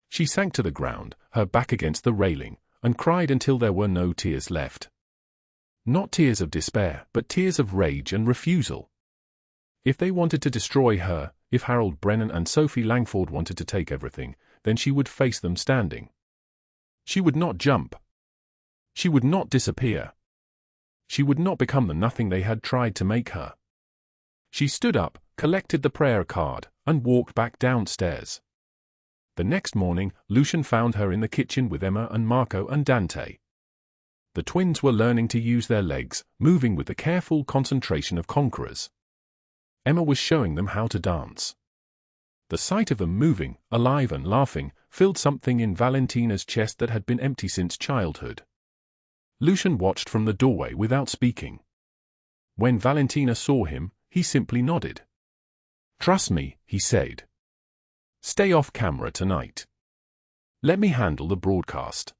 She sank to the ground, her back against the railing, and cried until there were no tears left. Not tears of despair, but tears of rage and refusal. If they wanted to destroy her, if Harold Brennan and Sophie Langford wanted to take everything, then she would face them standing. She would not jump. She would not disappear. She would not become the nothing they had tried to make her. She stood up, collected the prayer card, and walked back downstairs. The next morning, Lucian found her in the kitchen with Emma and Marco and Dante. The twins were learning to use their legs, moving with the careful concentration of conquerors. Emma was showing them how to dance. The sight of them moving, alive and laughing, filled something in Valentina's chest that had been empty since childhood. Lucian watched from the doorway without speaking. When Valentina saw him, he simply nodded. "Trust me," he said. "Stay off camera tonight. Let me handle the broadcast."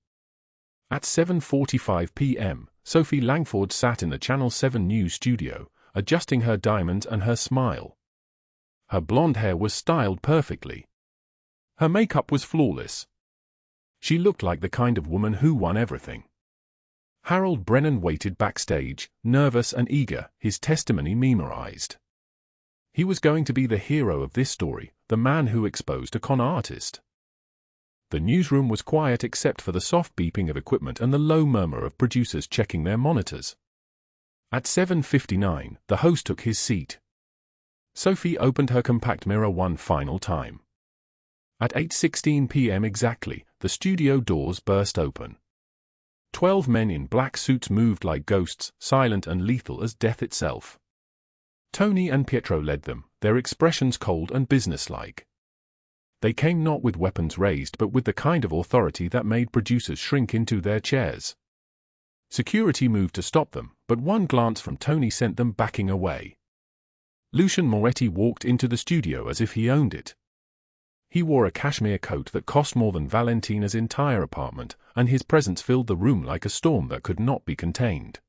At 7:45 p.m., Sophie Langford sat in the Channel 7 News studio, adjusting her diamonds and her smile. Her blonde hair was styled perfectly. Her makeup was flawless. She looked like the kind of woman who won everything. Harold Brennan waited backstage, nervous and eager, his testimony memorized. He was going to be the hero of this story, the man who exposed a con artist. The newsroom was quiet except for the soft beeping of equipment and the low murmur of producers checking their monitors. At 7:59, the host took his seat. Sophie opened her compact mirror one final time. At 8:16 p.m. exactly, the studio doors burst open. 12 men in black suits moved like ghosts, silent and lethal as death itself. Tony and Pietro led them, their expressions cold and businesslike. They came not with weapons raised but with the kind of authority that made producers shrink into their chairs. Security moved to stop them, but one glance from Tony sent them backing away. Lucian Moretti walked into the studio as if he owned it. He wore a cashmere coat that cost more than Valentina's entire apartment, and his presence filled the room like a storm that could not be contained.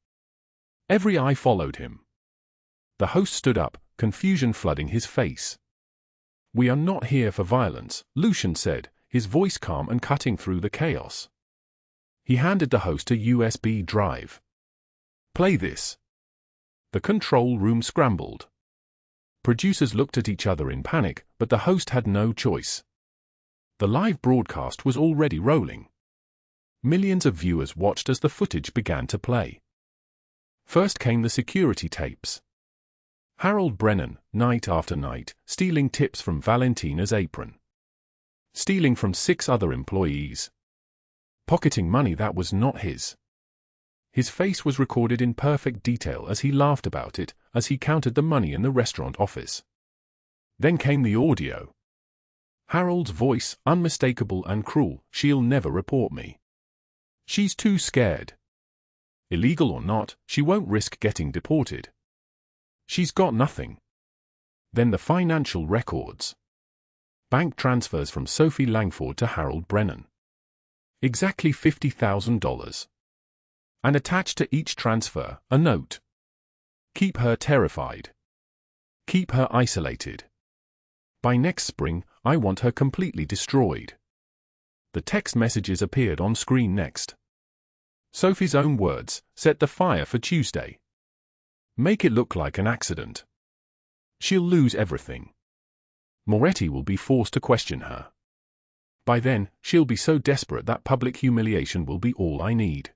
Every eye followed him. The host stood up, confusion flooding his face. "We are not here for violence," Lucian said, his voice calm and cutting through the chaos. He handed the host a USB drive. "Play this." The control room scrambled. Producers looked at each other in panic, but the host had no choice. The live broadcast was already rolling. Millions of viewers watched as the footage began to play. First came the security tapes. Harold Brennan, night after night, stealing tips from Valentina's apron. Stealing from 6 other employees. Pocketing money that was not his. His face was recorded in perfect detail as he laughed about it, as he counted the money in the restaurant office. Then came the audio. Harold's voice, unmistakable and cruel: "She'll never report me. She's too scared. Illegal or not, she won't risk getting deported. She's got nothing." Then the financial records. Bank transfers from Sophie Langford to Harold Brennan. Exactly $50,000. And attached to each transfer, a note. "Keep her terrified. Keep her isolated. By next spring, I want her completely destroyed." The text messages appeared on screen next. Sophie's own words: "Set the fire for Tuesday. Make it look like an accident. She'll lose everything. Moretti will be forced to question her. By then, she'll be so desperate that public humiliation will be all I need.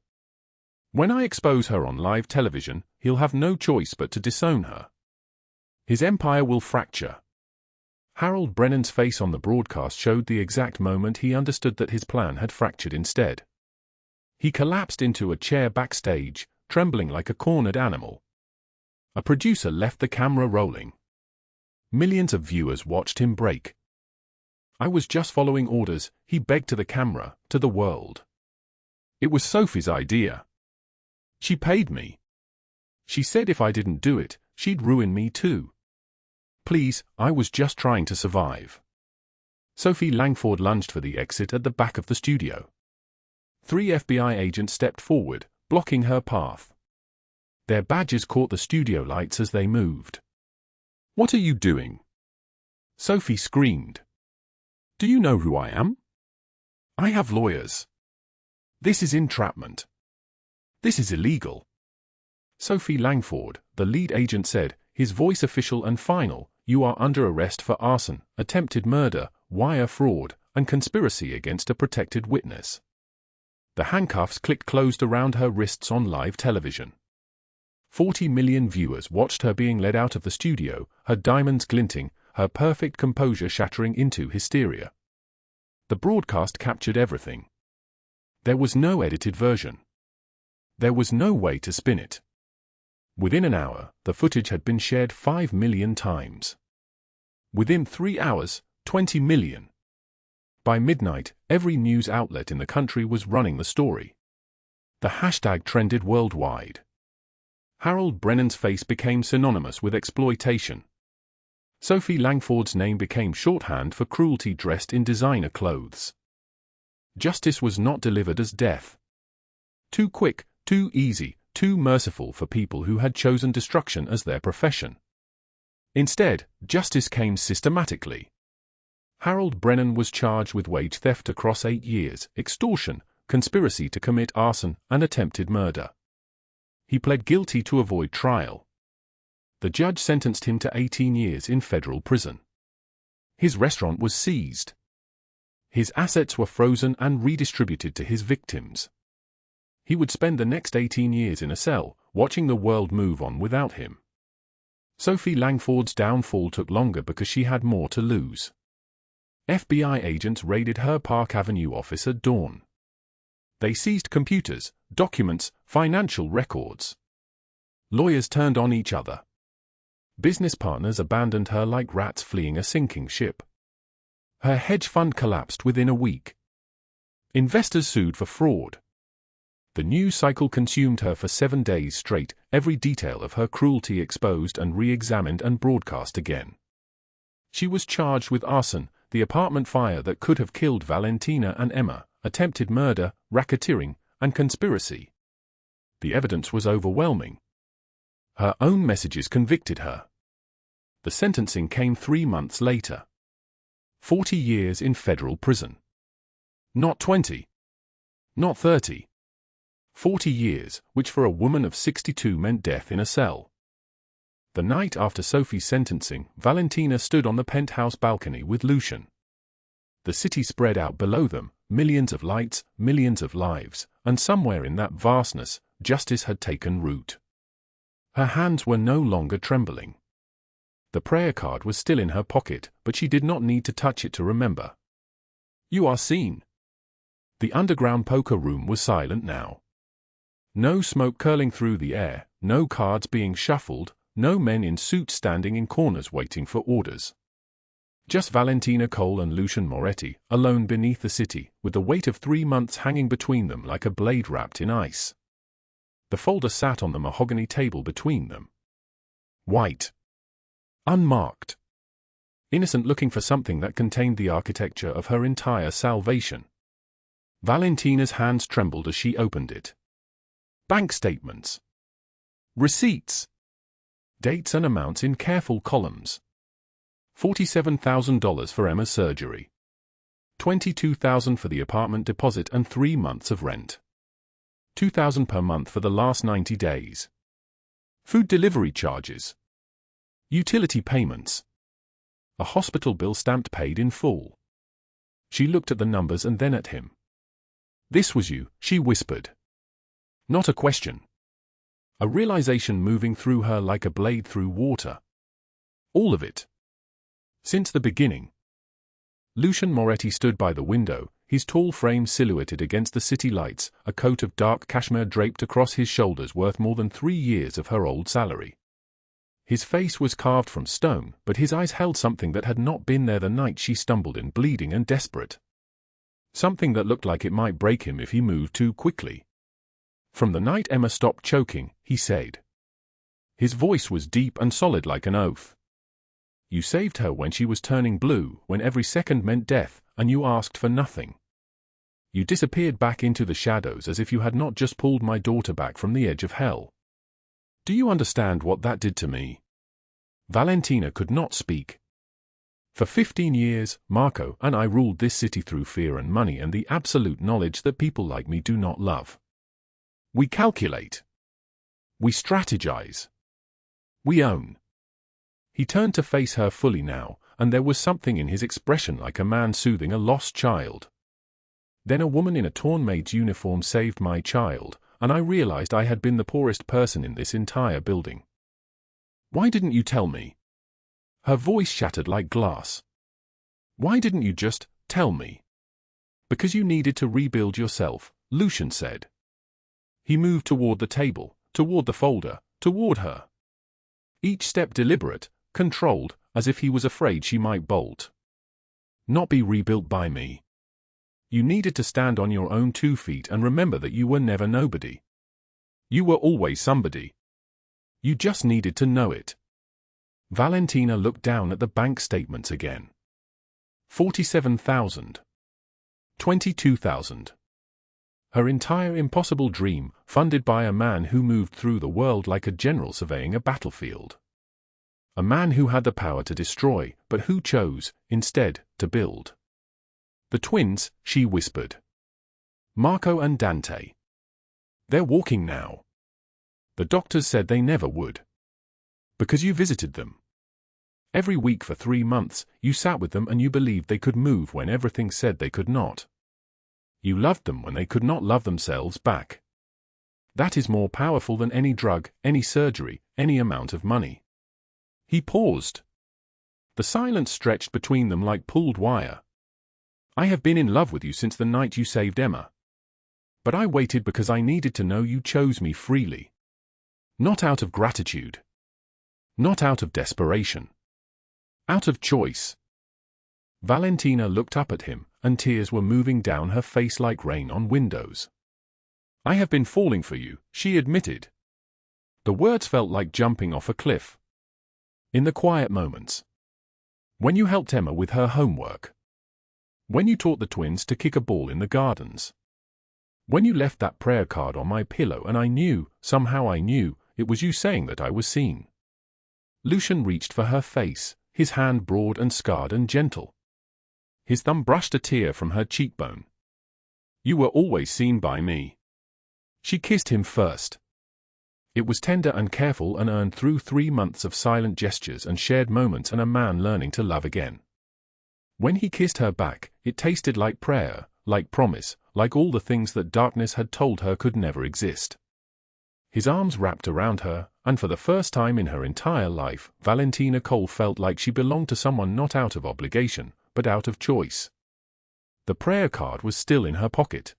When I expose her on live television, he'll have no choice but to disown her. His empire will fracture. Harold Brennan's face on the broadcast showed the exact moment he understood that his plan had fractured instead. He collapsed into a chair backstage, trembling like a cornered animal. A producer left the camera rolling. Millions of viewers watched him break. I was just following orders, he begged to the camera, to the world. It was Sophie's idea. She paid me. She said if I didn't do it, she'd ruin me too. Please, I was just trying to survive. Sophie Langford lunged for the exit at the back of the studio. 3 FBI agents stepped forward, blocking her path. Their badges caught the studio lights as they moved. "What are you doing?" Sophie screamed. "Do you know who I am? I have lawyers. This is entrapment. This is illegal." Sophie Langford, the lead agent said, his voice official and final, "You are under arrest for arson, attempted murder, wire fraud, and conspiracy against a protected witness." The handcuffs clicked closed around her wrists on live television. 40 million viewers watched her being led out of the studio, her diamonds glinting, her perfect composure shattering into hysteria. The broadcast captured everything. There was no edited version. There was no way to spin it. Within an hour, the footage had been shared 5 million times. Within 3 hours, 20 million. By midnight, every news outlet in the country was running the story. The hashtag trended worldwide. Harold Brennan's face became synonymous with exploitation. Sophie Langford's name became shorthand for cruelty dressed in designer clothes. Justice was not delivered as death. Too quick, too easy, too merciful for people who had chosen destruction as their profession. Instead, justice came systematically. Harold Brennan was charged with wage theft across 8 years, extortion, conspiracy to commit arson, and attempted murder. He pled guilty to avoid trial. The judge sentenced him to 18 years in federal prison. His restaurant was seized. His assets were frozen and redistributed to his victims. He would spend the next 18 years in a cell, watching the world move on without him. Sophie Langford's downfall took longer because she had more to lose. FBI agents raided her Park Avenue office at dawn. They seized computers, documents, financial records. Lawyers turned on each other. Business partners abandoned her like rats fleeing a sinking ship. Her hedge fund collapsed within a week. Investors sued for fraud. The news cycle consumed her for 7 days straight, every detail of her cruelty exposed and re-examined and broadcast again. She was charged with arson, the apartment fire that could have killed Valentina and Emma, attempted murder, racketeering, and conspiracy. The evidence was overwhelming. Her own messages convicted her. The sentencing came 3 months later. 40 years in federal prison. Not 20. Not 30. 40 years, which for a woman of 62 meant death in a cell. The night after Sophie's sentencing, Valentina stood on the penthouse balcony with Lucian. The city spread out below them, millions of lights, millions of lives, and somewhere in that vastness, justice had taken root. Her hands were no longer trembling. The prayer card was still in her pocket, but she did not need to touch it to remember. "You are seen." The underground poker room was silent now. No smoke curling through the air, no cards being shuffled, no men in suits standing in corners waiting for orders. Just Valentina Cole and Lucian Moretti, alone beneath the city, with the weight of 3 months hanging between them like a blade wrapped in ice. The folder sat on the mahogany table between them. White. Unmarked. Innocent, looking for something that contained the architecture of her entire salvation. Valentina's hands trembled as she opened it. Bank statements. Receipts. Dates and amounts in careful columns. $47,000 for Emma's surgery. $22,000 for the apartment deposit and 3 months of rent. $2,000 per month for the last 90 days. Food delivery charges. Utility payments. A hospital bill stamped paid in full. She looked at the numbers and then at him. "This was you," she whispered. Not a question. A realization moving through her like a blade through water. All of it. Since the beginning. Lucian Moretti stood by the window, his tall frame silhouetted against the city lights, a coat of dark cashmere draped across his shoulders worth more than 3 years of her old salary. His face was carved from stone, but his eyes held something that had not been there the night she stumbled in, bleeding and desperate. Something that looked like it might break him if he moved too quickly. "From the night Emma stopped choking," he said. His voice was deep and solid like an oath. "You saved her when she was turning blue, when every second meant death, and you asked for nothing. You disappeared back into the shadows as if you had not just pulled my daughter back from the edge of hell. Do you understand what that did to me?" Valentina could not speak. For 15 years, Marco and I ruled this city through fear and money and the absolute knowledge that people like me do not love. We calculate. We strategize. We own. He turned to face her fully now, and there was something in his expression like a man soothing a lost child. Then a woman in a torn maid's uniform saved my child, and I realized I had been the poorest person in this entire building. "Why didn't you tell me?" Her voice shattered like glass. "Why didn't you just tell me?" "Because you needed to rebuild yourself," Lucian said. He moved toward the table, toward the folder, toward her. Each step deliberate, controlled, as if he was afraid she might bolt. "Not be rebuilt by me. You needed to stand on your own 2 feet and remember that you were never nobody. You were always somebody. You just needed to know it." Valentina looked down at the bank statements again. 47,000. 22,000. Her entire impossible dream, funded by a man who moved through the world like a general surveying a battlefield. A man who had the power to destroy, but who chose, instead, to build. "The twins," she whispered. "Marco and Dante. They're walking now. The doctors said they never would. Because you visited them. Every week for 3 months, you sat with them and you believed they could move when everything said they could not. You loved them when they could not love themselves back. That is more powerful than any drug, any surgery, any amount of money." He paused. The silence stretched between them like pulled wire. "I have been in love with you since the night you saved Emma. But I waited because I needed to know you chose me freely. Not out of gratitude. Not out of desperation. Out of choice." Valentina looked up at him, and tears were moving down her face like rain on windows. "I have been falling for you," she admitted. The words felt like jumping off a cliff. "In the quiet moments. When you helped Emma with her homework. When you taught the twins to kick a ball in the gardens. When you left that prayer card on my pillow and I knew, somehow I knew, it was you saying that I was seen." Lucian reached for her face, his hand broad and scarred and gentle. His thumb brushed a tear from her cheekbone. "You were always seen by me." She kissed him first. It was tender and careful and earned through 3 months of silent gestures and shared moments and a man learning to love again. When he kissed her back, it tasted like prayer, like promise, like all the things that darkness had told her could never exist. His arms wrapped around her, and for the first time in her entire life, Valentina Cole felt like she belonged to someone not out of obligation, but out of choice. The prayer card was still in her pocket.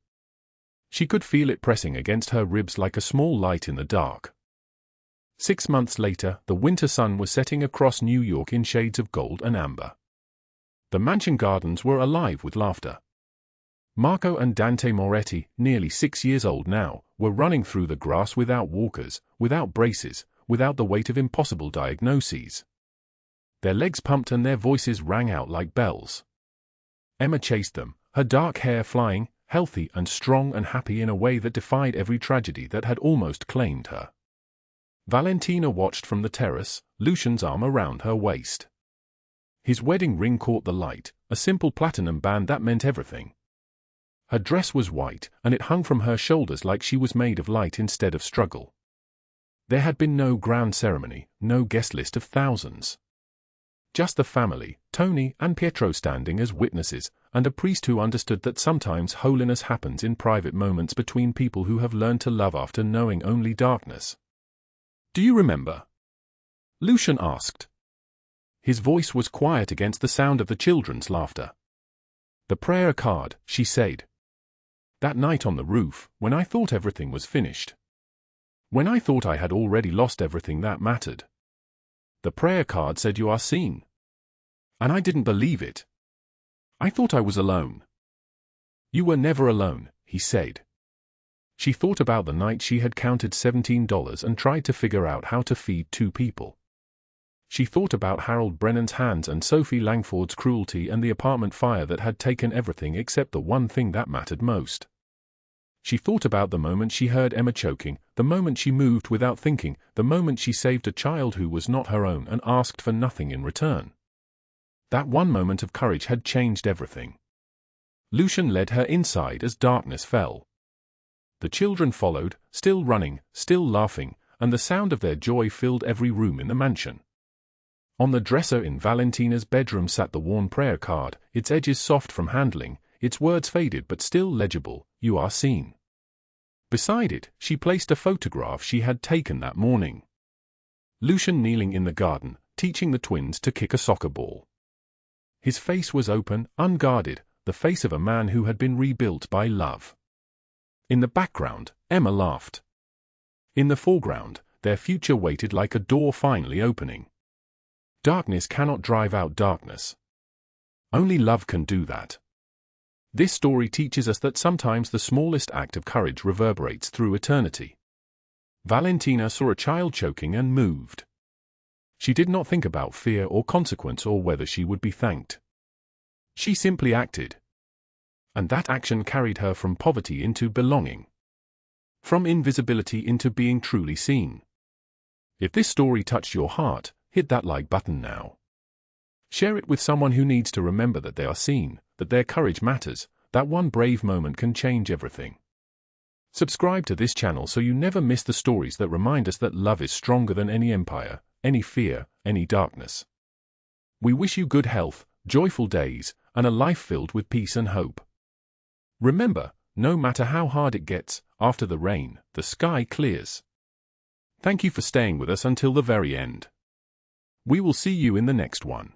She could feel it pressing against her ribs like a small light in the dark. 6 months later, the winter sun was setting across New York in shades of gold and amber. The mansion gardens were alive with laughter. Marco and Dante Moretti, nearly 6 years old now, were running through the grass without walkers, without braces, without the weight of impossible diagnoses. Their legs pumped and their voices rang out like bells. Emma chased them, her dark hair flying, healthy and strong and happy in a way that defied every tragedy that had almost claimed her. Valentina watched from the terrace, Lucian's arm around her waist. His wedding ring caught the light, a simple platinum band that meant everything. Her dress was white, and it hung from her shoulders like she was made of light instead of struggle. There had been no grand ceremony, no guest list of thousands. Just the family, Tony and Pietro standing as witnesses, and a priest who understood that sometimes holiness happens in private moments between people who have learned to love after knowing only darkness. "Do you remember?" Lucian asked. His voice was quiet against the sound of the children's laughter. "The prayer card," she said. "That night on the roof, when I thought everything was finished. When I thought I had already lost everything that mattered. The prayer card said you are seen. And I didn't believe it. I thought I was alone." "You were never alone," he said. She thought about the night she had counted $17 and tried to figure out how to feed 2 people. She thought about Harold Brennan's hands and Sophie Langford's cruelty and the apartment fire that had taken everything except the one thing that mattered most. She thought about the moment she heard Emma choking, the moment she moved without thinking, the moment she saved a child who was not her own and asked for nothing in return. That one moment of courage had changed everything. Lucian led her inside as darkness fell. The children followed, still running, still laughing, and the sound of their joy filled every room in the mansion. On the dresser in Valentina's bedroom sat the worn prayer card, its edges soft from handling, its words faded but still legible, "You are seen." Beside it, she placed a photograph she had taken that morning. Lucian kneeling in the garden, teaching the twins to kick a soccer ball. His face was open, unguarded, the face of a man who had been rebuilt by love. In the background, Emma laughed. In the foreground, their future waited like a door finally opening. Darkness cannot drive out darkness. Only love can do that. This story teaches us that sometimes the smallest act of courage reverberates through eternity. Valentina saw a child choking and moved. She did not think about fear or consequence or whether she would be thanked. She simply acted. And that action carried her from poverty into belonging. From invisibility into being truly seen. If this story touched your heart, hit that like button now. Share it with someone who needs to remember that they are seen, that their courage matters, that one brave moment can change everything. Subscribe to this channel so you never miss the stories that remind us that love is stronger than any empire, any fear, any darkness. We wish you good health, joyful days, and a life filled with peace and hope. Remember, no matter how hard it gets, after the rain, the sky clears. Thank you for staying with us until the very end. We will see you in the next one.